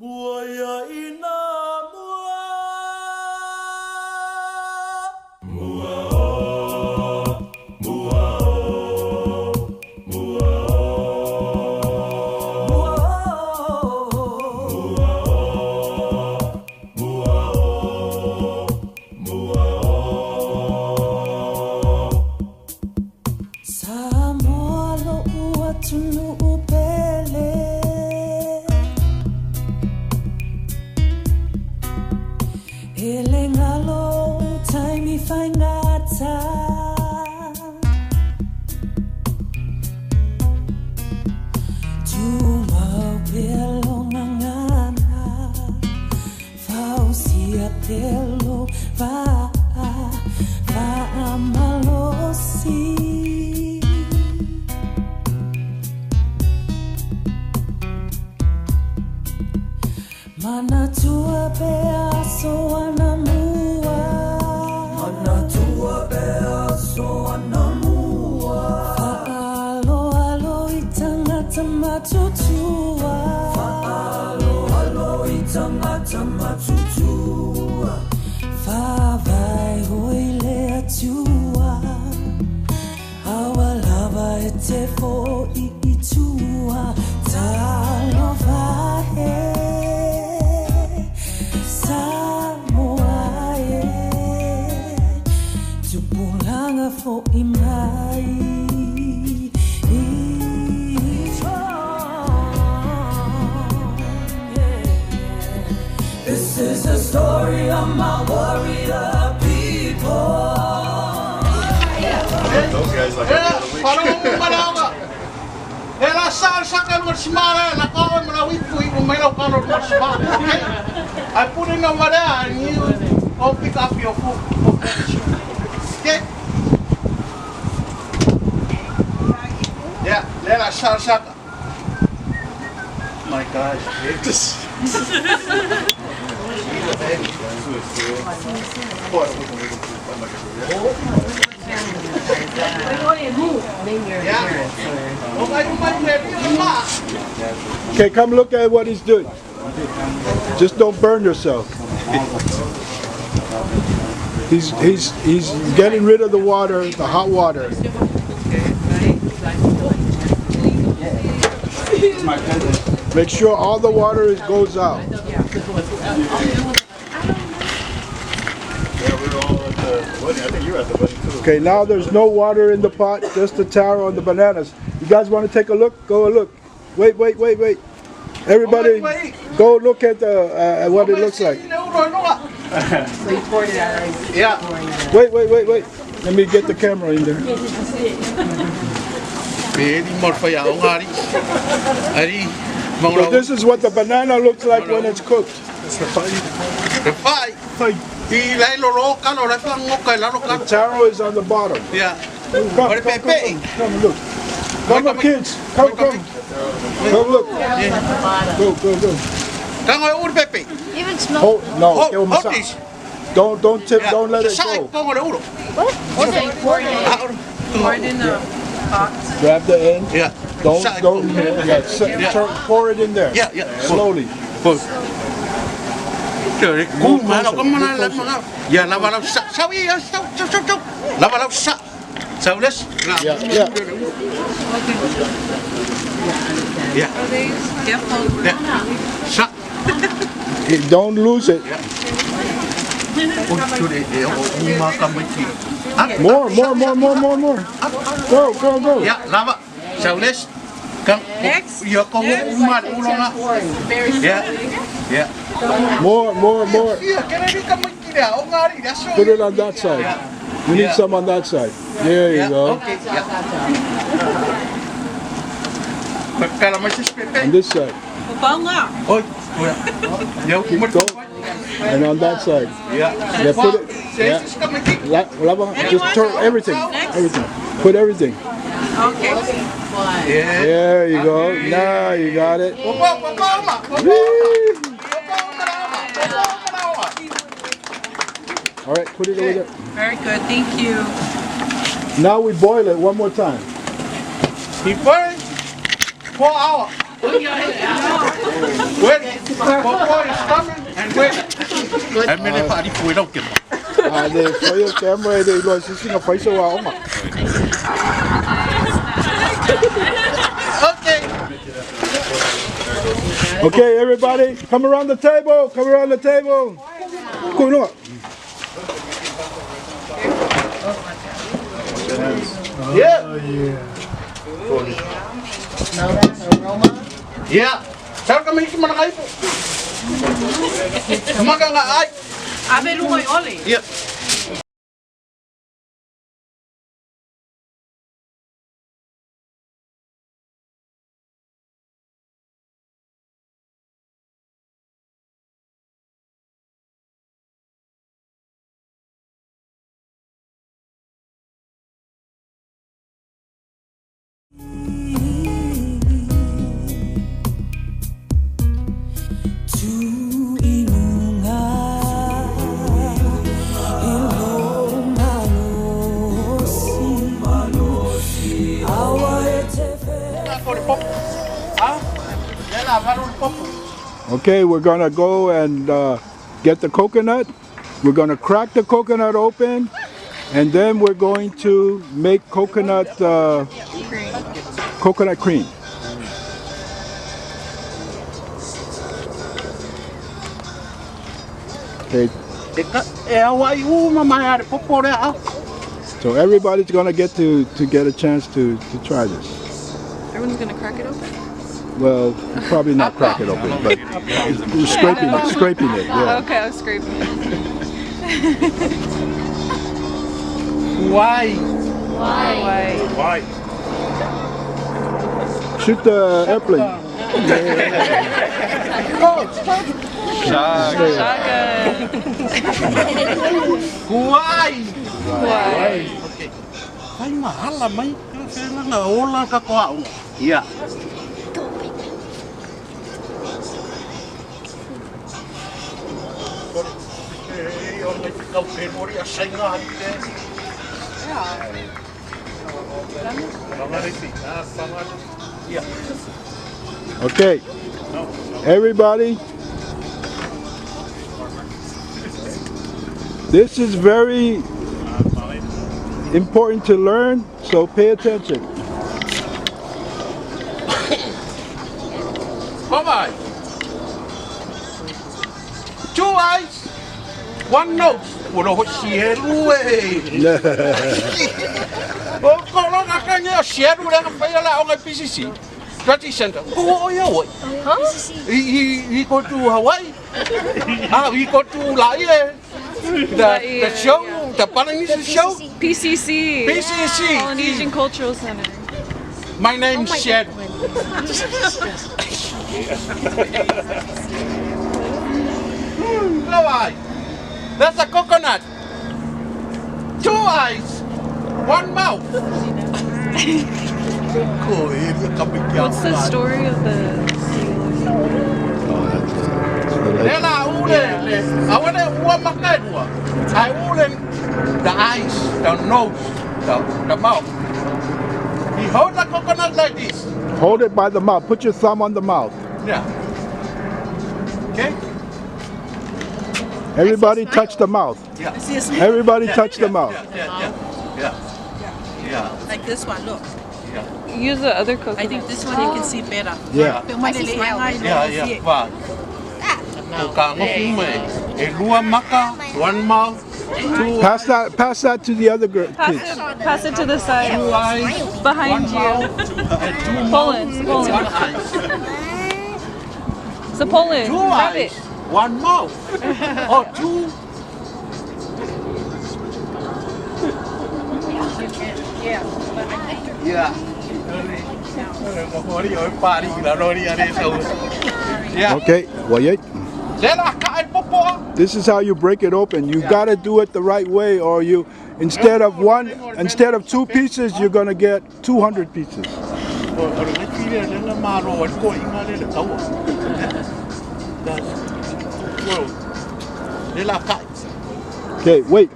Buaya ina mua mua mua Samoa lo ua tunu upele Elengalo taimi faingata Tuma pelo ngangana Fausia pelo va amalosi Mana tua bea so anamua Mana tua bea so anamua Fa'alo alo I tangata matutua Fa'alo alo I tangata matutua Fa'avai hoile atua Awa lava e te fo I itua Talo vahe for imai This is the story of my warrior people. Those guys like every other week. Ela salsa kan marshmallow, la kawan melawi kui umelo kan marshmallow. Okay, I put it over there and you go pick up your food. Okay. Yeah, let us salsa. My gosh, this. Okay, come look at what he's doing. Just don't burn yourself. He's getting rid of the water, the hot water. Make sure all the water goes out. Yeah, we were all at the wedding. I think you were at the wedding too. Okay, now there's no water in the pot, just the taro and the bananas. You guys want to take a look? Go and look. Wait. Everybody, go look at the what it looks like. So you poured it out already? Yeah. Wait. Let me get the camera in there. So this is what the banana looks like when it's cooked. The Taro is on the bottom. Yeah. Come look. Come kids. Come look. Go. Even smell. Oh no! Hold this. Don't tip. Don't let it go. What? So you pour it in. Pour it in the pot. Grab the end. Yeah. Don't. Pour it in there. Yeah. Slowly. Trời cú mà nó có mà lắm mà. Giờ là vào sao ý sao. Là vào sao. So let's. Yeah. Yeah. Yeah. Sa. Don't lose it. More. Go. Yeah, lava. So let's. Next. Giờ con umat ulang ah. Yeah. More. Put it on that side. We need some on that side. There you go. Okay. Kalau masih On this side. Oh. Ya, Go. And on that side. Yeah. Put it. Yeah. Just turn everything. Put everything. Okay. Yeah. There you go. Now you got it. Whee! All right, put it over there. Very good. Thank you. Now we boil it one more time. He burn 4 hours. Wait, Popo is coming and wait. Em mới đi phải đi cuối đâu kìa. Để phải camera để rồi xin phải số vào mà. Okay. Okay, everybody, come around the table. Come around the table. Cool, no. Yeah. Yeah. Sao kami mana kayo po? Maga nga ay. Abe lumoy oli. Yeah. Okay, we're gonna go and get the coconut. We're gonna crack the coconut open, and then we're going to make coconut cream. Okay. So everybody's gonna get to get a chance to try this. Everyone's gonna crack it open? Well, probably not crack it open, but we're scraping it. Yeah. Okay, I was scraping it. Why? Why? Shoot the airplane. Shotgun. Why? Why? Ay mahal lah may. Kailan na ulang kakuha. Yeah. Okay, everybody, this is very important to learn, so pay attention. Bye-bye. 2 eyes, 1 nose. Udah share Oh, kalau kakaknya share udah ngapain lah orang PCC. Trade Center. Oh yeah, what? Huh? He go to Hawaii. We go to Laie. The show, the Balinese show. PCC. PCC. Polynesian Cultural Center. My name is Shed. Bye. That's a coconut. 2 eyes, 1 mouth. What's the story of the the eyes, the nose, the mouth. He holds the coconut like this. Hold it by the mouth. Put your thumb on the mouth. Yeah. Okay? Everybody touch the mouth. Yeah. Everybody touch the mouth. Yeah. Like this one, look. Use the other coconut. I think this one you can see better. Yeah. Yeah. Wow. One mouth. Pass that to the other kids. Pass it to the side. 2 eyes. Behind you. Poland. It's a Poland. 2 Grab eyes. it. 1 mouth. Oh, 2. Yeah. Okay. Well, yeah. This is how you break it open. You gotta do it the right way, or you instead of 2 pieces, you're gonna get 200 pieces. Okay, wait.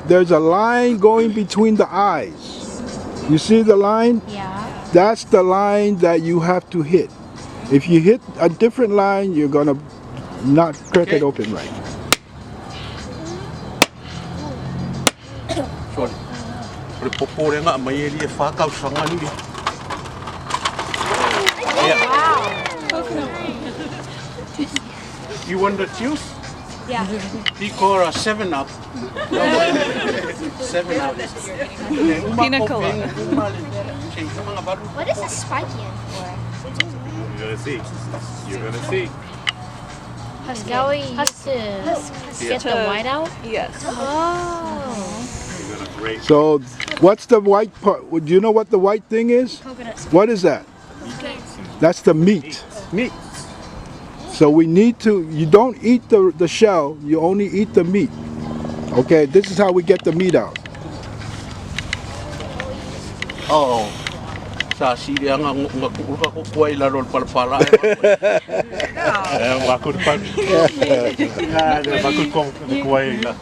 There's a line going between the eyes. You see the line? Yeah. that's the line that you have to hit. If you hit a different line, you're gonna not crack it open right. Sorry. Ore popo renga mai e whakau sanga ni. You want the juice? Yeah. He called a 7-Up. 7-Up. Pina colada. What is the spiky in for? You're gonna see. You're gonna see. Now we used to get the white out? Yes. Oh. You're gonna grate. So what's the white part? Do you know what the white thing is? Coconut. What is that? That's the meat. Meat. So we need to, you don't eat the shell, you only eat the meat. Okay, this is how we get the meat out. Oh. Sa siri anga ngaka ko kuai la rol palpala. Bakul pan. Bakul kong kuai la.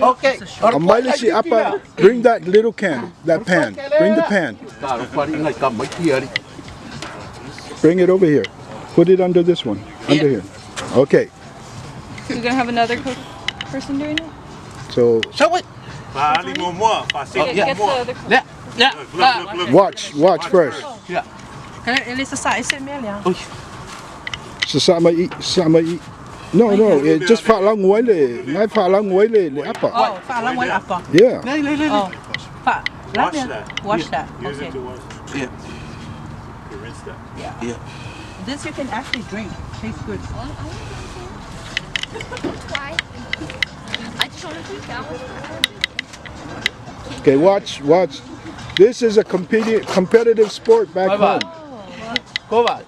Okay. Amaili si apa, bring that little can, that pan. Bring the pan. Karo pari ngai ka mai tiari. Bring it over here. Put it under this one. Under here. Okay. You're gonna have another person doing it? So So what? Paali mo mo. Pasig Get the mo. other Yeah. Yeah. Look. watch first. Yeah. Kaya elisa sa SML ya. So sama eat. No, just fa lang nguai le. Ngai fa lang nguai le apa. Oh, paalam wala apa. Yeah. Oh. Pa. Wash Lang that. Wash that. Use Okay. it to wash. Yeah. You rinse that. Yeah. This you can actually drink. Tastes good. Why? I just want to drink that one. Okay, watch. This is a competitive sport back home. Go back.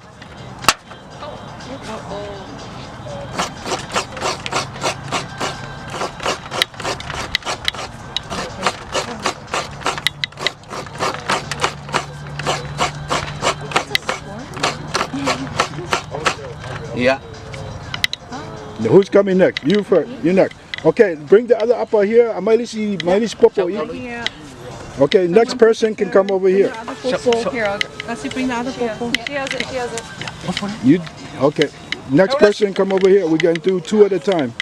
Yeah. Now, who's coming next? You first. You next. Okay, bring the other upper here. Amaili popo. Yeah. Okay, next person can come over here. Here, Let's see, bring the other popo. she has it. You okay? Next person come over here. We're gonna do 2 at a time.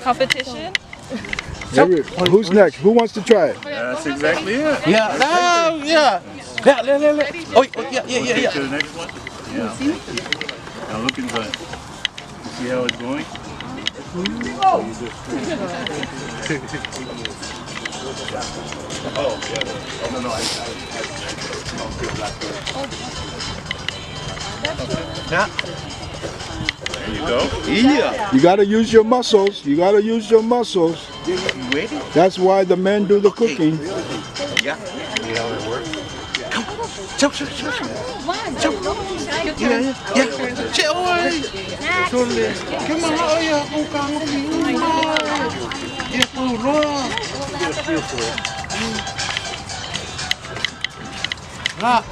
Competition? Who's next? Who wants to try it? That's exactly it. Yeah. No, yeah. Yeah. Oh, yeah. Okay, to the next one. Yeah. Now look inside. You see how it's going? Oh, yeah. Oh, no. Yeah. There you go. Yeah. You gotta use your muscles. You gotta use your muscles. You ready? That's why the men do the cooking. Yeah. See how it works? Chop. Yeah. Chop. Come on, oh yeah, oh kang yeah, puro. Get a feel for it. Ah.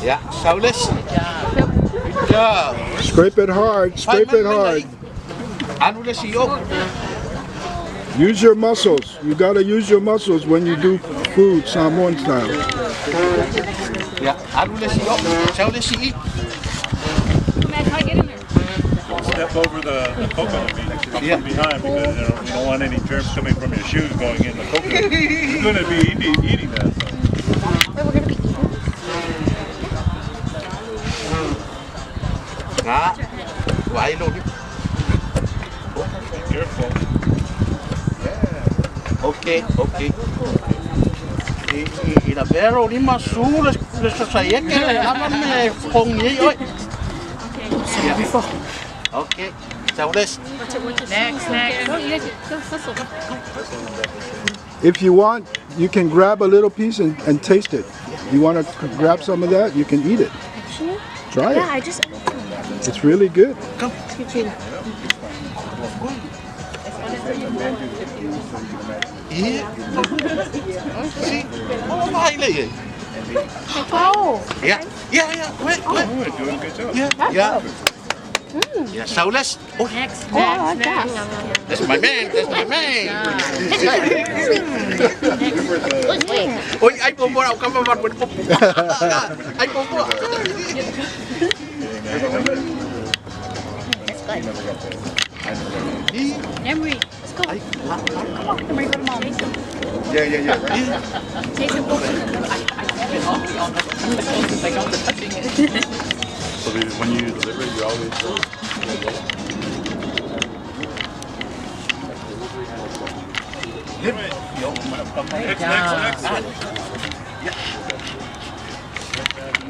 Yeah, Saulis. Good job. Scrape it hard. Scrape it hard. Ano na si Yok? Use your muscles. You gotta use your muscles when you do food, Samoan style. Yeah, ano na si Yok? Saulis si Ik. Step over the coconut meat from behind because you don't want any germs coming from your shoes going in the coconut. You're going to be eating that. So. Wait, we're gonna be eating? Ah, why lo? Be careful. Okay. Inabero ni masura sa saya ke aman me kong ni oi. Okay. Saulis. Next. No, you guys go whistle. If you want, you can grab a little piece and taste it. You want to grab some of that? You can eat it. Actually? Try Yeah, it. I just. It's really good. Yeah. See? Why le? Oh! Yeah. Wait. Oh, you're doing a good job. Yeah. Yeah, Saules. Oh, Next. that's my man. That's my man. Ôi, anh bố bố nào cầm vào mặt mình bố. Anh bố bố. Emery, let's go. Emery, go to mom. Yeah. Jason, go. So when you deliver, you always go. Next.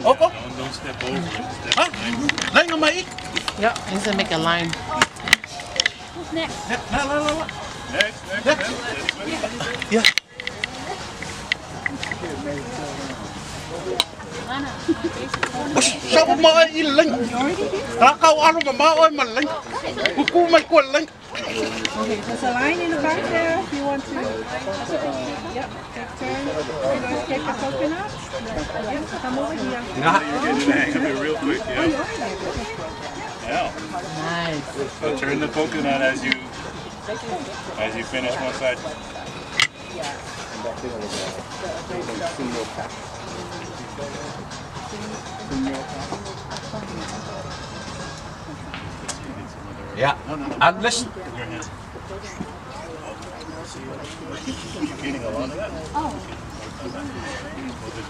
Oh. Don't step over. Step Hả? Lấy nó mấy. Yeah, he's gonna make a line. Who's next? Next. Yeah. Lana. Sao mà ai lên? Lá câu ăn mà má ơi mà lên. Cô mày quên lên. Okay, there's a line in the back there if you want to. Yep, take turn. You guys take the coconut. Yep, come over here. Get in the hang of it real quick, yeah. Yeah. Nice. So turn the coconut as you finish one side. Yeah. And listen. You're getting a lot of that.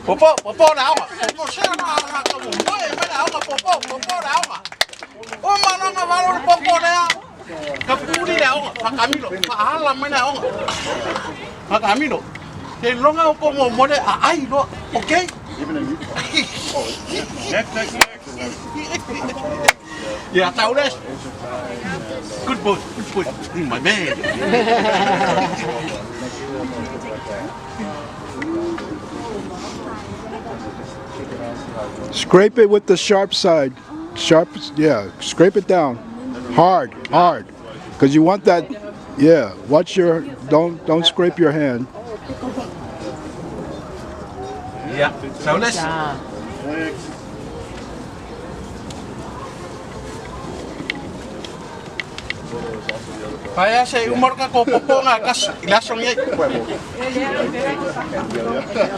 Popo nào mà. Popo sao nó mới nào mà popo nào mà. Ôi mà nó vào popo này. Cái phụ đi nào mà kami lo. Mà làm mấy nào mà kami lo. Thì nó ngao popo một đấy ai lo. Okay. Next. Yeah, tao đấy. Good boy. My man. Scrape it with the sharp side. Yeah, scrape it down. Hard. Because you want that, yeah, watch your, don't scrape your hand. Yeah, so let's. Kaya sa umor ka ko popo nga kas ilasong yay.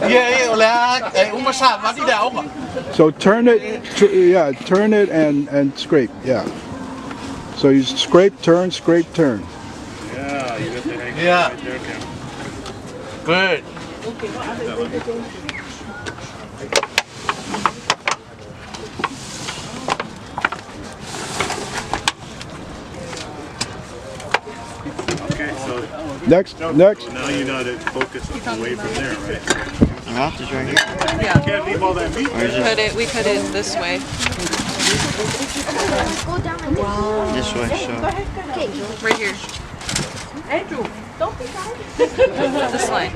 Yeah, wala umasa ba di daw ka. So turn it, turn it and scrape, yeah. So you scrape, turn. Yeah, you got the hang Yeah. right there, Cam. Good. Okay, so Next. now you know to focus away from there, right? Just right here. You can't leave all that meat there. We cut it this way. This way, so. Right here. Andrew, don't be shy. This line.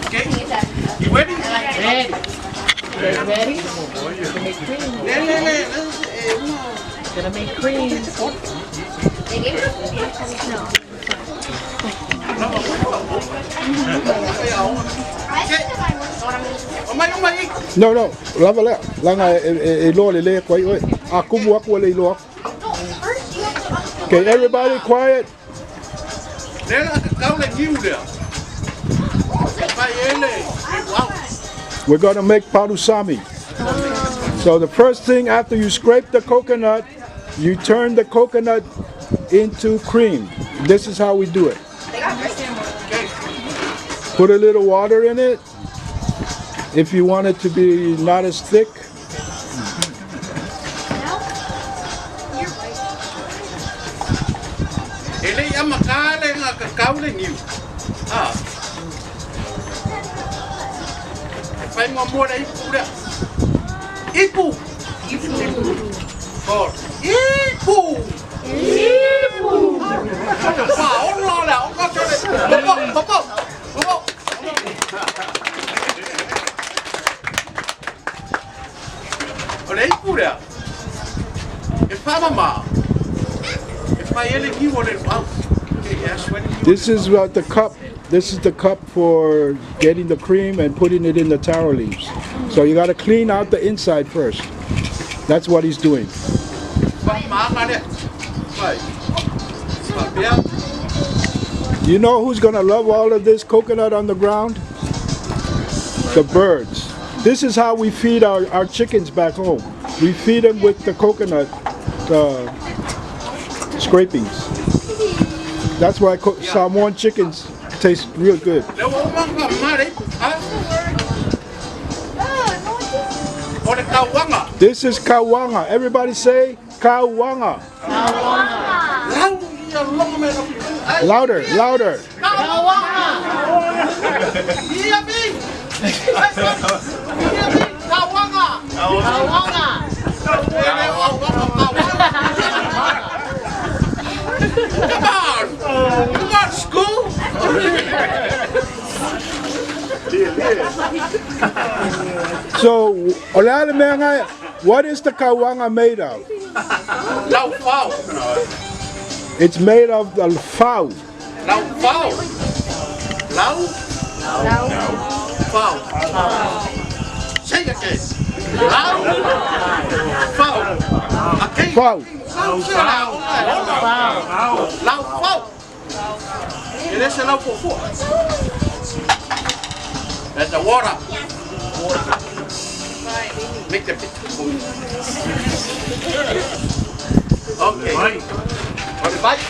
Okay. You ready? Ready? Gonna make cream. No, lava lẹ, langa lo le quay ơi. Aku buak wala lo. Okay, everybody quiet. Đấy là câu là nhiêu được. Phải này. Wow. We're gonna make parusami. So the first thing after you scrape the coconut, you turn the coconut into cream. This is how we do it. Put a little water in it if you want it to be not as thick. Thế đây em mà cá lên là câu là nhiều. Phải mua đấy phụ đấy. Ipu. Còn Ipu. Bảo lo là ông có cho đấy. Bố. This is what the cup. This is the cup for getting the cream and putting it in the taro leaves. So you got to clean out the inside first. That's what he's doing. You know who's gonna love all of this coconut on the ground? The birds. This is how we feed our chickens back home. We feed them with the coconut scrapings. That's why Samoan chickens taste real good. This is kawanga. Everybody say kawanga. Louder, louder. Come on, school. So, what is the kawanga made of? It's made of the fowl. Say it again. Fowl. That's the water. Make the pit. Okay. On the bike.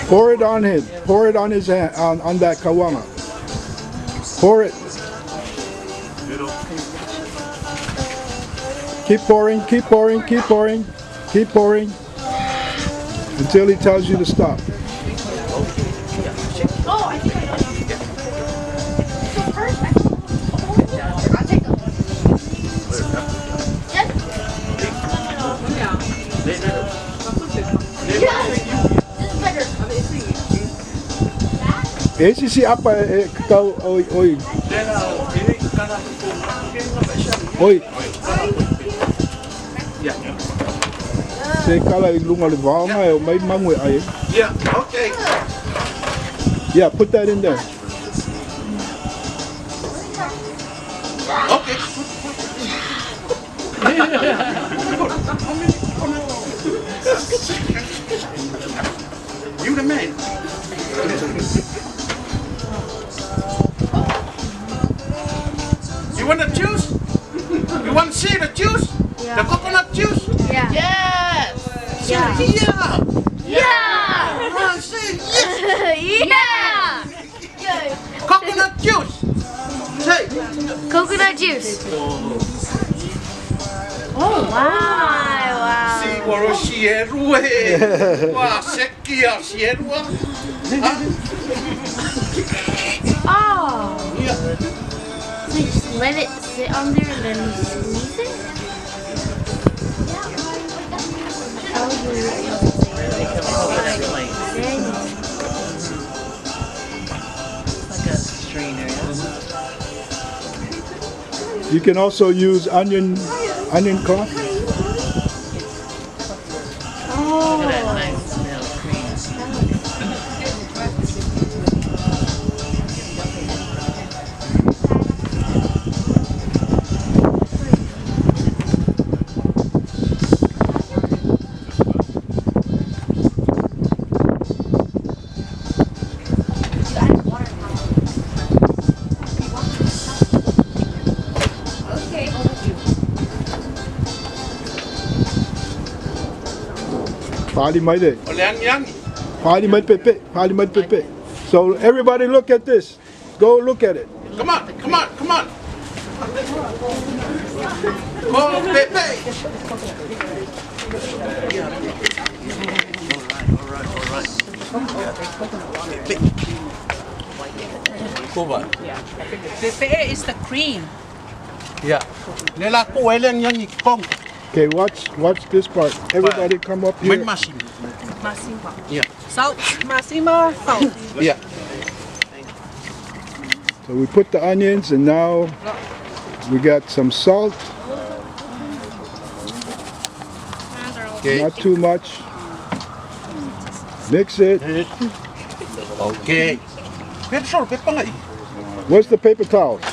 Pour it on him. Pour it on his hand, on that kawanga. Pour it. Keep pouring, keep pouring, keep pouring, keep pouring until he tells you to stop. Esse se apa oi oi. Oi. Se kala ilunga le vanga e mai mangwe ai. Yeah, okay. Yeah, put that in there. Okay. You the man. You want the juice? You want to see the juice? Yeah. The coconut juice? Yeah. Yes. Yeah. Yeah. Yeah. Run, say yes. Yeah. Coconut juice. Say. Coconut juice. Oh wow. Si waro sieru eh. Wa sekia sieru. Oh. Yeah. So you just let it sit on there and then you squeeze it? You can also use onion cloth. Oh. Parliament. Olean Parliament pepe. So everybody look at this. Go look at it. Come on, come on, come on. Oh, Pepe. Pepe is the cream. Yeah. Nela ko elen yan ikong. Okay, watch this part. Everybody come up here. Massimo. Massimo. Yeah. Salt. Massimo. Salt. Yeah. So we put the onions and now We got some salt. Okay. Not too much. Mix it. Okay. Pero sure, pepa nga eh. Where's the paper towels?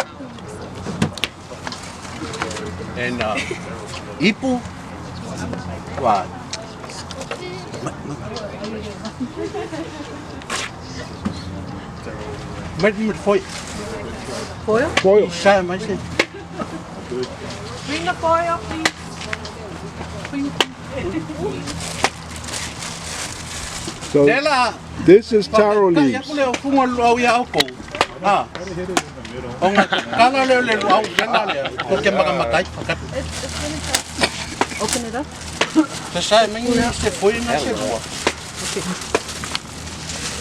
And ipu. What? Met foil. Foil? Foil. Sa man siya. Bring the foil, please. So Dela. this is taro Kaya leaves. ko leo kung luaw ya ako. Ah. O nga, kala leo le luaw, kala leo. Kung kaya makamatay. Open it up. Sa man yun se foil na siya.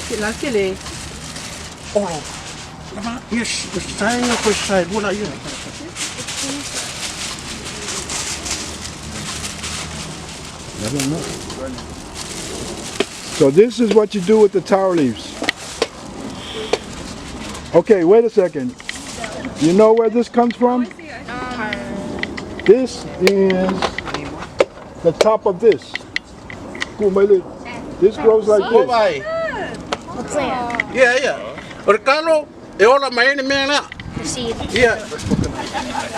Sila sila. Oh. Yes, sa nga ko sa wala yun. So this is what you do with the taro leaves. Okay, wait a second. You know where this comes from? This is the top of this. This grows like Oh this. bye. What's that? Yeah. Orkano, e ola mai ni mena. The seed. Yeah.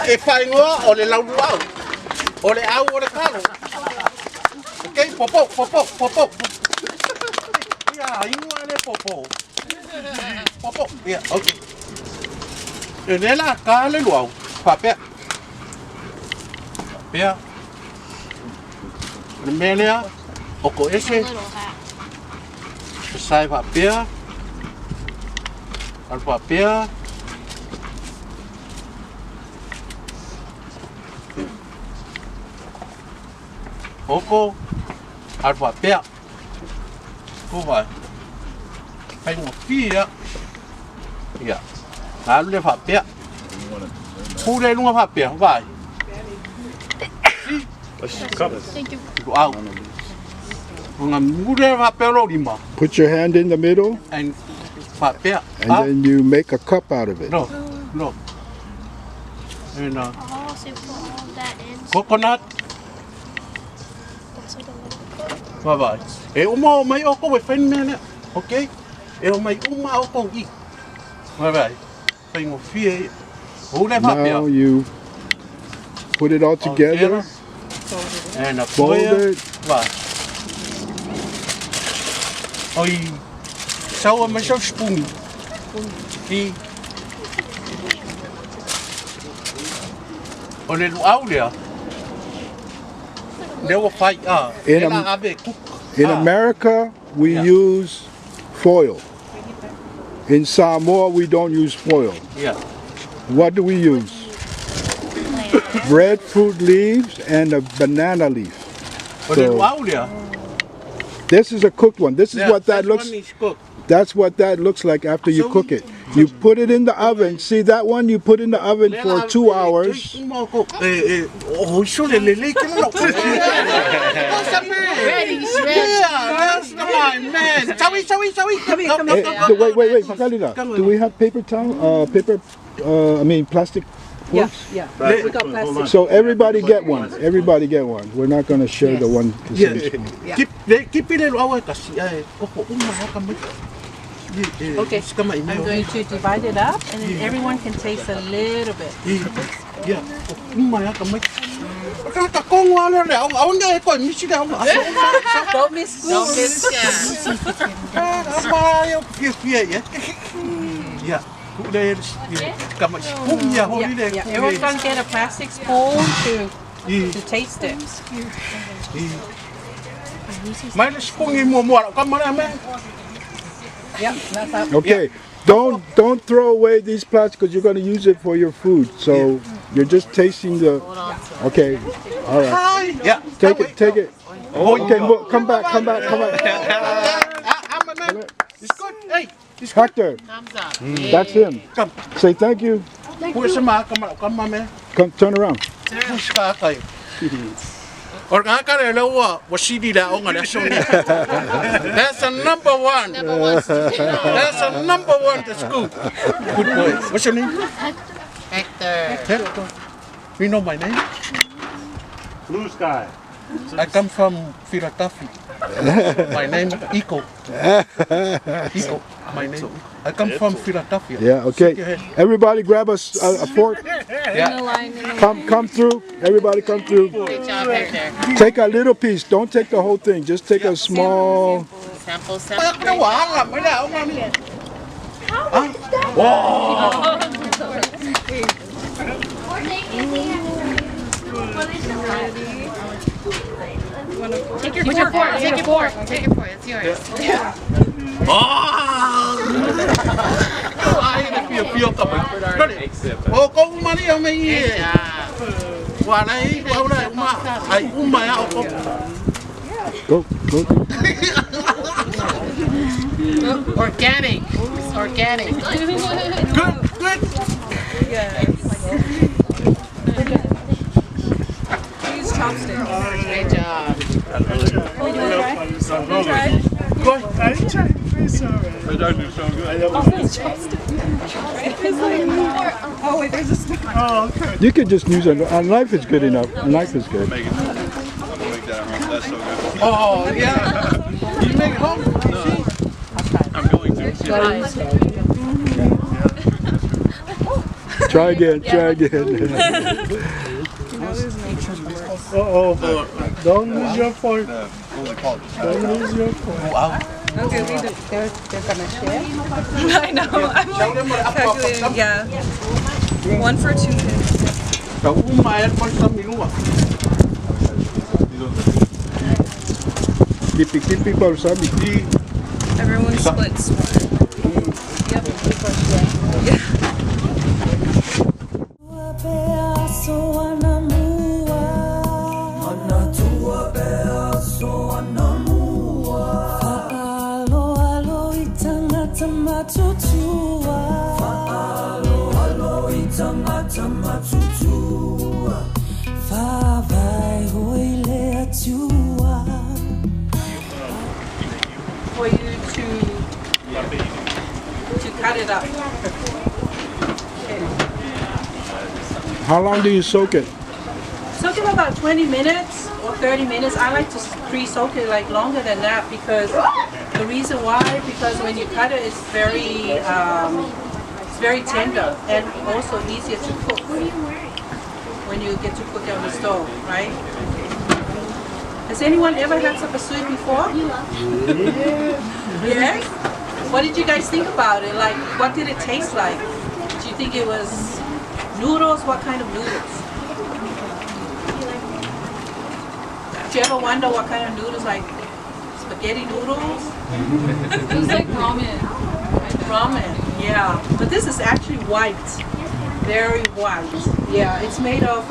E fai ngoa o le lau luau. O le au o le kalo. Okay, popo. Yeah, ingoa le popo. Popo. Yeah, okay. E nela ka le luau. Papea. Papea. Le melea. Oko ese. Little hat. Sai papea. Al papea. Oko. Al papea. Ko vai. Ai no fia. Ya. Al le papea. Pure lunga papea, vai. Thank you. Au. Lunga mure papea lo lima. Put your hand in the middle And papea. and then you make a cup out of it. No. And Oh, so you put all that in. coconut. It's like a little Bye bye. E uma o mai oko e whain mea. Okay? E o mai uma oko I. Bye bye. Whain o fie. O le papea. Now you put it all together. And a Fold poia. it. Bye. Oi. Saua mai sau spoon. I. O le luau lea. Leo whai a. In Ela a- ave cook. In Ah. America, we Yeah. use foil. In Samoa, we don't use foil. Yeah. What do we use? Breadfruit leaves and a banana leaf. O le So- luau lea. This is a cooked one. This is Yeah, what that first looks. one is cooked. That's what that looks like after you So- cook it. You put it in the oven. See that one? You put in the oven for 2 hours. Ready, Yeah, that's my man. Wait, Makalina. Do we have paper towel? Plastic Yeah, forks? yeah. Le- We got plastic. So everybody get one. Everybody get one. We're not going to share the one. Yeah. Yeah. Keep it away kasi Okay, I'm going to divide it up and then everyone can taste a little bit. Yeah. Kakakongo ala le au nga e ko misi le au. Don't miss school. Don't miss Apa yo fie. Yeah. Le kama ya holi le. Yeah, everyone's going to get a plastic spoon to taste it. Mai le spongi mo kama le me. Yeah, that's up. Okay. Don't throw away these plastics because you're going to use it for your food. So you're just tasting the. Okay. All right. Hi. Yeah. Take it. Okay. Come back. I'm a man. It's good. Hey. Hector. That's him. Come. Say thank you. Pusa ma kama me. Come turn around. Pusa kai. Or ngaka le lewa wasidi la onga le soni. That's a number one. That's a number one to school. Good boy. What's your name? Hector. Hector. You know my name? Blue sky. I come from Philadelphia. My name Iko. Iko. My name. I come from Philadelphia. Yeah, okay. Everybody grab a fork. Come through. Everybody come through. Take a little piece. Don't take the whole thing. Just take a small. Sample. Nó quả làm mấy đạo ông đi. Take your fork. It's yours. Ai phiêu cầm mình. Ô con mà đi ông ấy. Quả này, quả này mà. Ai mà ông. Go. Organic. Good. Use chopsticks. Great job. Oh wait, there's a spoon. Oh, okay. You could just use a knife is good enough. A knife is good. Make it. I'm gonna make that home. That's so good. Oh yeah. You make it home? I'm going to. Try again. Don't lose your fork. Don't lose your fork. Okay, they're gonna share. I know. I'm like calculating. Yeah. 1 for 2 kids. Cậu mà em quan tâm gì đúng không? Kipi para sabi. Everyone splits one. Yep. Yeah. For you to cut it up. How long do you soak it? Soak it about 20 minutes or 30 minutes. I like to pre-soak it like longer than that because the reason why, because when you cut it, it's very tender and also easier to cook when you get to cook it on the stove, right? Has anyone ever had supper soup before? Yes? What did you guys think about it? Like, what did it taste like? Do you think it was noodles? What kind of noodles? Did you ever wonder what kind of noodles, like spaghetti noodles? It was like ramen. Ramen, yeah. But this is actually white. Very white. Yeah, it's made of,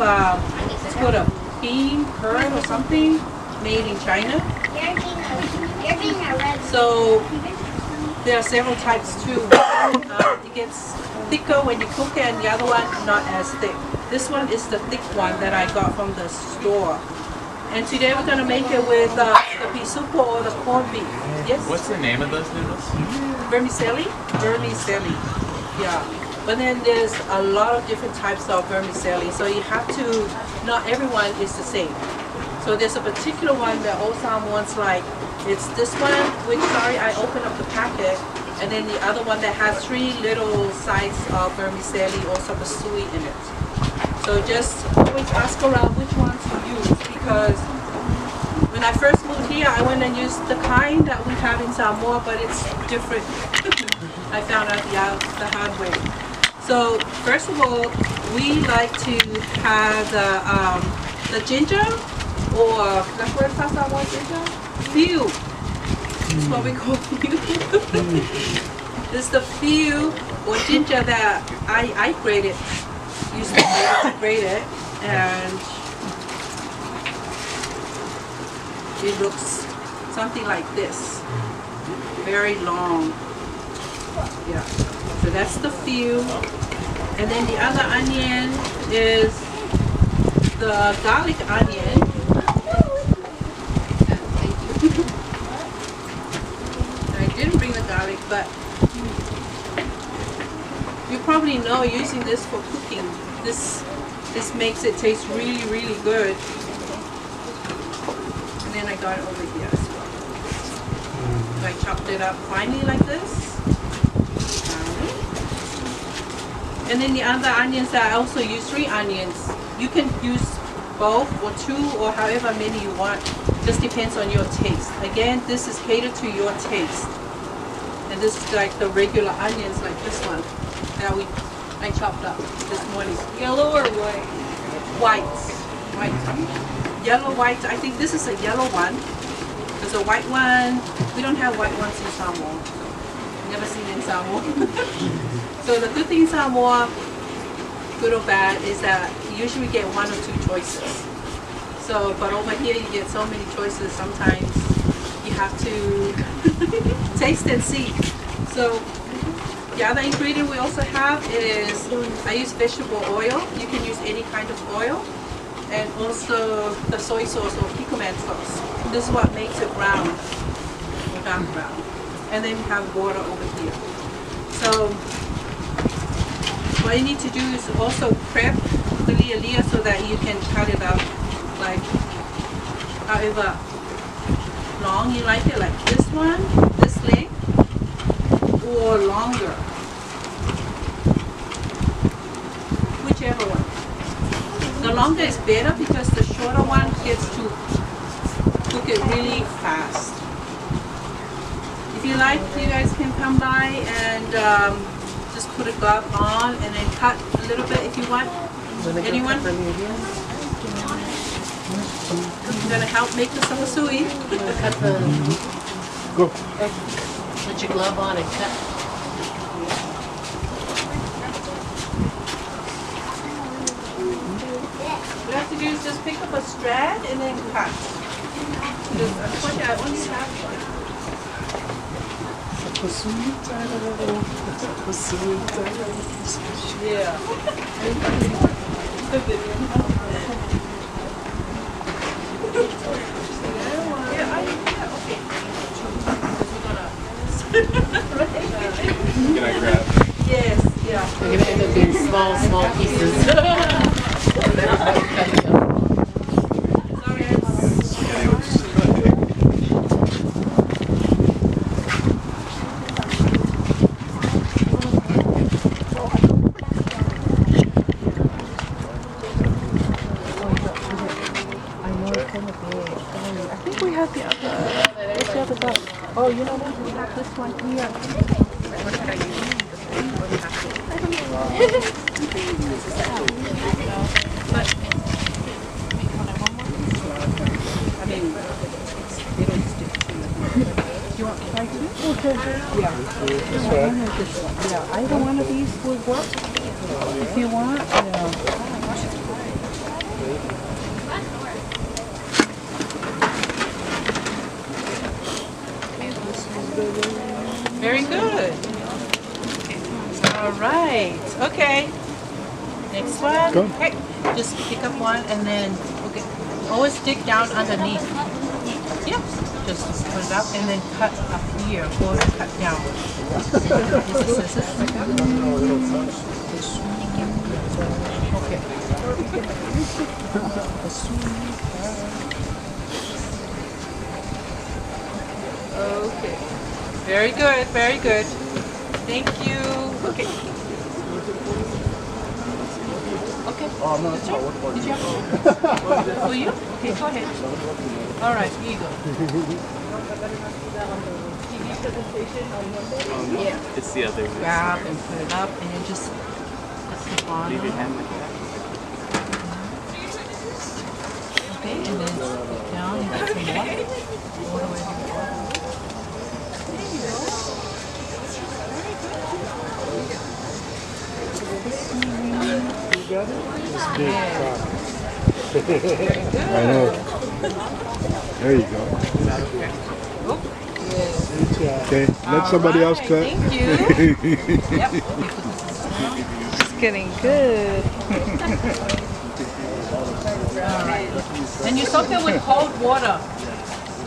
it's called a bean curd or something, made in China. So there are several types too. It gets thicker when you cook it and the other one not as thick. This one is the thick one that I got from the store. And today we're going to make it with the pea soup or the corned beef. Yes? What's the name of those noodles? Vermicelli? Vermicelli, yeah. But then there's a lot of different types of vermicelli, so you have to, not everyone is the same. So there's a particular one that old Samoans like. It's this one, which, sorry, I opened up the packet, and then the other one that has 3 little sides of vermicelli or sapasui in it. So just always ask around which ones to use, because when I first moved here, I went and used the kind that we have in Samoa, but it's different. I found out the hard way. So first of all, we like to have the ginger, or that's what Samoan ginger? Few. That's what we call few. This is the few or ginger that I grated. Used to grate it, and it looks something like this. Very long. Yeah. So that's the few. And then the other onion is the garlic onion. I didn't bring the garlic, but you probably know using this for cooking. This This makes it taste really, really good. And then I got it over here as well. So I chopped it up finely like this. And then the other onions that I also use 3 onions. You can use both or 2 or however many you want. Just depends on your taste. Again, this is catered to your taste. And this is like the regular onions like this one that I chopped up this morning. Yellow or white? White. Yellow, white. I think this is a yellow one. There's a white one. We don't have white ones in Samoa. Never seen in Samoa. So the good thing in Samoa, good or bad, is that you usually get 1 or 2 choices. So, but over here you get so many choices. Sometimes you have to taste and see. So the other ingredient we also have is, I use vegetable oil. You can use any kind of oil. And also the soy sauce or picoman sauce. This is what makes it brown or dark brown. And then you have water over here. So what you need to do is also prep the lia so that you can cut it up like however long you like it, like this one, this length, or longer, whichever one. The longer is better because the shorter one gets to cook it really fast. If you like, you guys can come by and just put a glove on and then cut a little bit if you want. Anyone? I'm gonna help make the sapasui. Go. Put your glove on and cut. What you have to do is just pick up a strand and then cut. Because unfortunately I only have one. Yeah. Can I grab? Yes, yeah. They're gonna end up being small, small pieces. Oh, you know what? We have this one here. But, I mean, they don't stick to it. You want to try two? Okay. Yeah. Yeah, either one of these will work. If you want, Very good. All right. Okay. Next one. Go. Okay. Just pick up one and then always dig down underneath. Yeah. Just put it up and then cut up here. Go to cut down. Use the scissors. Okay. Okay. Very good, very good. Thank you. Okay. Okay. Oh, no, it's not working. Did you have for you? Okay, go ahead. All right, here you go. TV presentation on Monday? Yeah. It's the other. Grab and put it up and then just slip on. Okay, and then slip down and get some water. Water where you go. I know. There you go. Okay, let somebody else cut. Thank you. Yep. Just getting good. All right. And you soak it with cold water.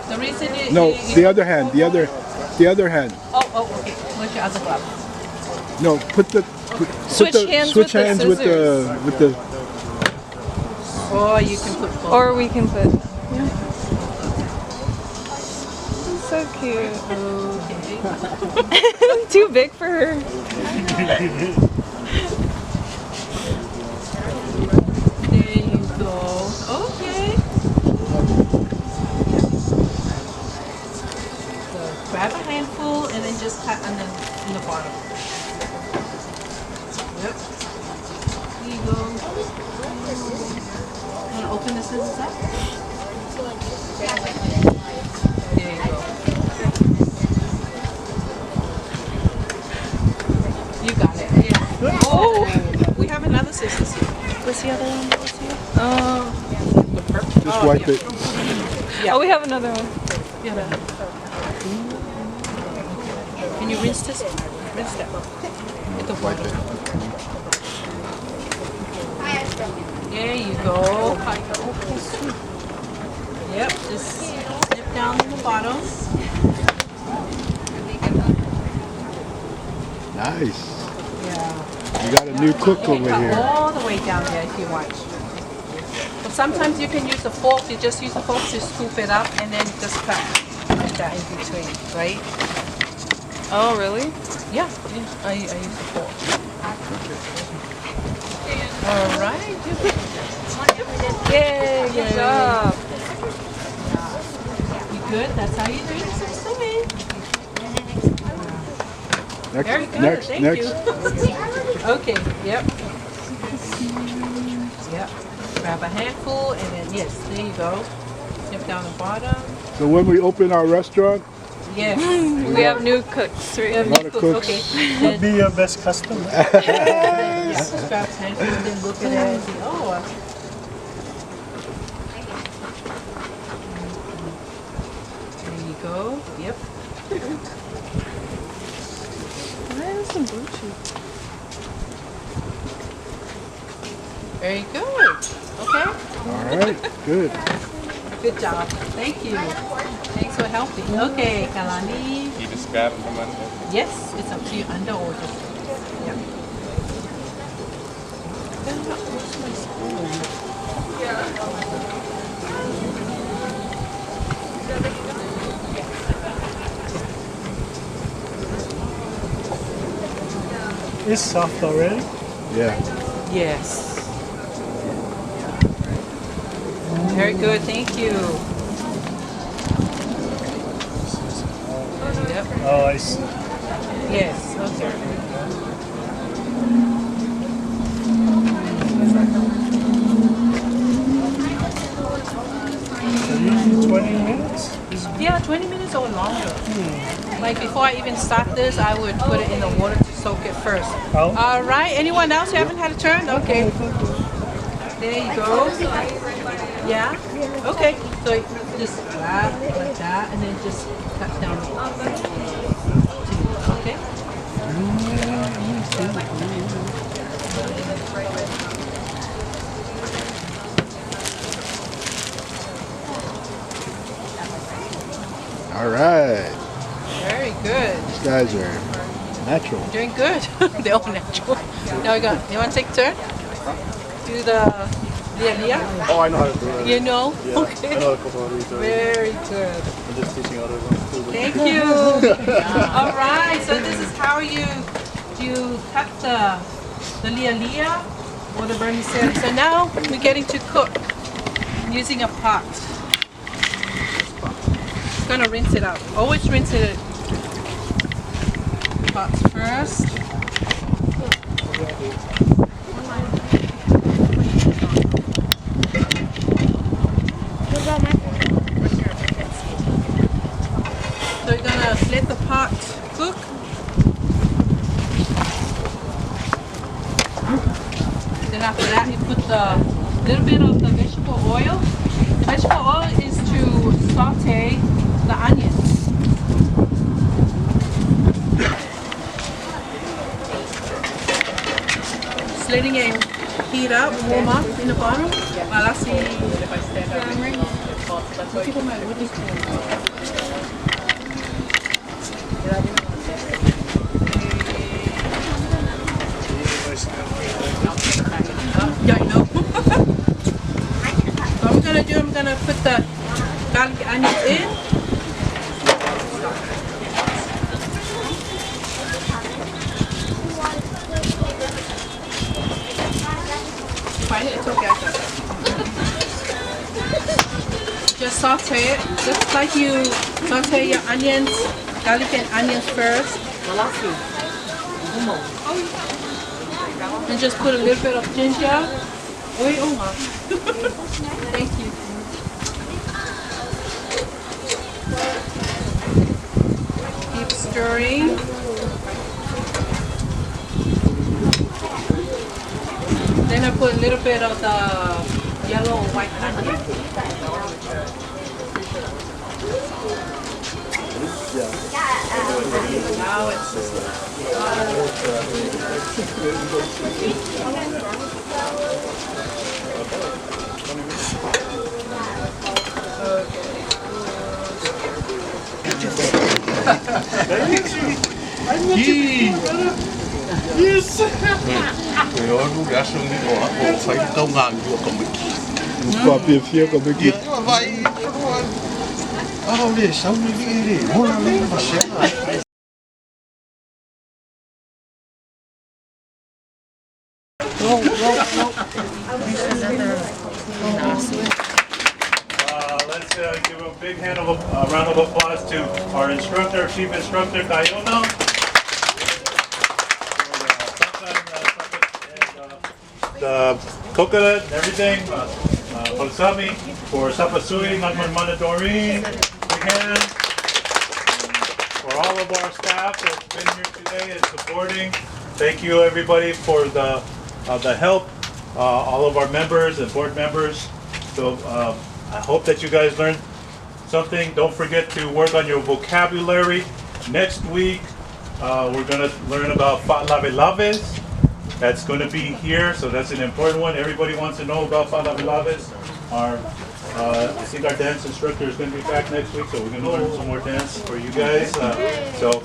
The reason is No, the other hand. The other hand. Oh, okay. Where's your other glove? No, put the Switch hands switch with the hands with the Or you can put both. Or we can put. Yeah. So cute. Okay. Too big for her. There you go. Okay. So grab a handful and then just cut and then in the bottom. Yep. There you go. Want to open the scissors up? There you go. You got it. Yeah. Oh, we have another scissors here. What's the other one? The purple. Just wipe it. Yeah. Oh, we have another one. Yeah. Can you rinse this? Rinse that. With the water. There you go. Yep, just snip down in the bottom. Nice. Yeah. You got a new cook You can over cut here. all the way down there if you want. But sometimes you can use a fork. You just use a fork to scoop it up and then just cut like that in between, right? Oh, really? Yeah, I use a fork. All right. Yay, good job. You good? That's how you do it. Very good. Next, Thank next. you. Okay. Yep. Yep. Grab a handful and then yes, there you go. Snip down the bottom. So when we open our restaurant, Yes. We have new cooks, right? a lot of cooks. Okay. Be your best customer. Yes. Grab a handful and then look at it and see, oh. There you go. Yep. Why is some blue cheese? Very good. Okay. All right, good. Good job. Thank you. Thanks for helping. Okay, Kalani. You just grab them from under. Yes, it's up to you under or just. Yeah. It's soft already. Yeah. Yes. Very good. Thank you. Yep. Oh, I see. Yes. Okay. Usually 20 minutes. Yeah, 20 minutes or longer. Like before I even start this, I would put it in the water to soak it first. Oh. All right. Anyone else who haven't had a turn? Okay. There you go. Yeah. Okay. So just grab like that, and then just cut down. Okay. All right. Very good. These guys are natural. Doing good. They're all natural. Now we got. You want to take a turn? Do the Leah? Oh, I know how to do it. You know? Yeah, Okay. I know a couple of these. Very good. I'm just teaching others ones too. Thank you. All right. So this is how you cut the Leah or the vermicelli. So now we're getting to cook using a pot. Gonna rinse it out. Always rinse it pots first. So you're gonna let the pot cook. Then after that you put the little bit of the vegetable oil. The vegetable oil is to saute the onions. Just letting it heat up, warm up in the bottom. While I see if I stand up. Yeah, I know. put the garlic onions in. Fine, it's okay. Just saute it, just like you saute your onions, garlic and onions first. And just put a little bit of ginger. Thank you. Keep stirring. Then I put a little bit of the yellow and white onion. Now it's Yes. Rồi nó đã sưng đi rồi, phải công ngàn vô cầm bịch. Qua phía phía của mình. Vậy, để sống đi đi, muốn làm gì mà sẽ Let's give a big round of applause to our instructor, chief instructor, Kayona. The coconut and everything, Palsami, for Sapasui, Magman Doreen, big hand. For all of our staff that's been here today and supporting, thank you everybody for the help, all of our members and board members. So I hope that you guys learned something. Don't forget to work on your vocabulary. Next week, we're gonna learn about Fa'laves. That's going to be here, so that's an important one. Everybody wants to know about Fa'laves. I think our dance instructor is going to be back next week, so we're going to learn some more dance for you guys. So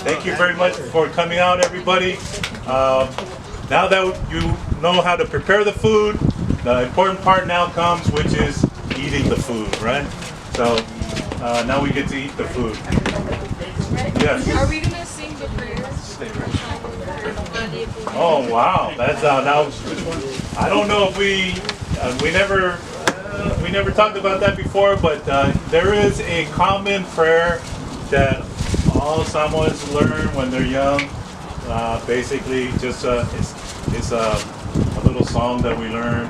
thank you very much for coming out, everybody. Now that you know how to prepare the food, the important part now comes, which is eating the food, right? So now we get to eat the food. Yes. Are we going to sing the prayers? Oh wow, that's now. I don't know if we never talked about that before, but there is a common prayer that all Samoans learn when they're young. Basically, just it's a little song that we learn,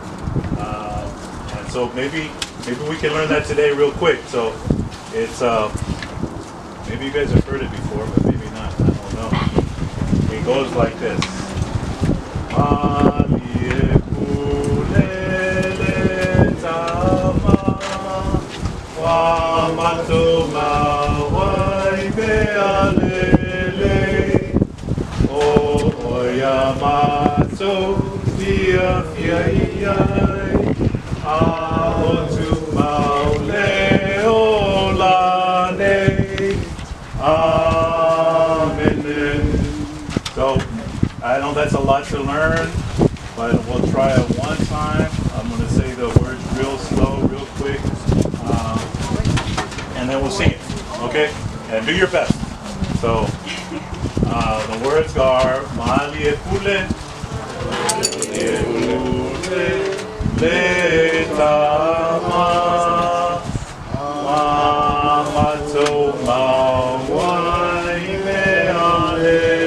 and so maybe we can learn that today real quick. So it's maybe you guys have heard it before, but maybe not. I don't know. It goes like this. So I know that's a lot to learn, but we'll try it one time. I'm going to say the words real slow, real quick, and then we'll sing it, okay? And do your best. So the words are Mali Epule, Letama, Mamato Mawai Mealele,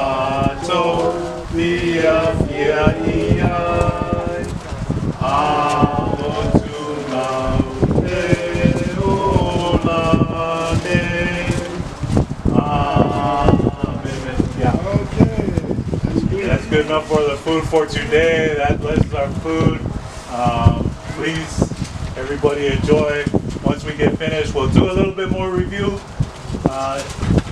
Oyamato Via Via Iai, Amotu Maule Olane. Yeah. That's good enough for the food for today. That lists our food. Please, everybody enjoy. Once we get finished, we'll do a little bit more review.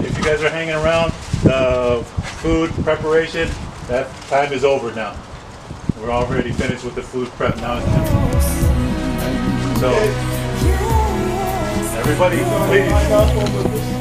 If you guys are hanging around, the food preparation, that time is over now. We're already finished with the food prep now. So, everybody, please.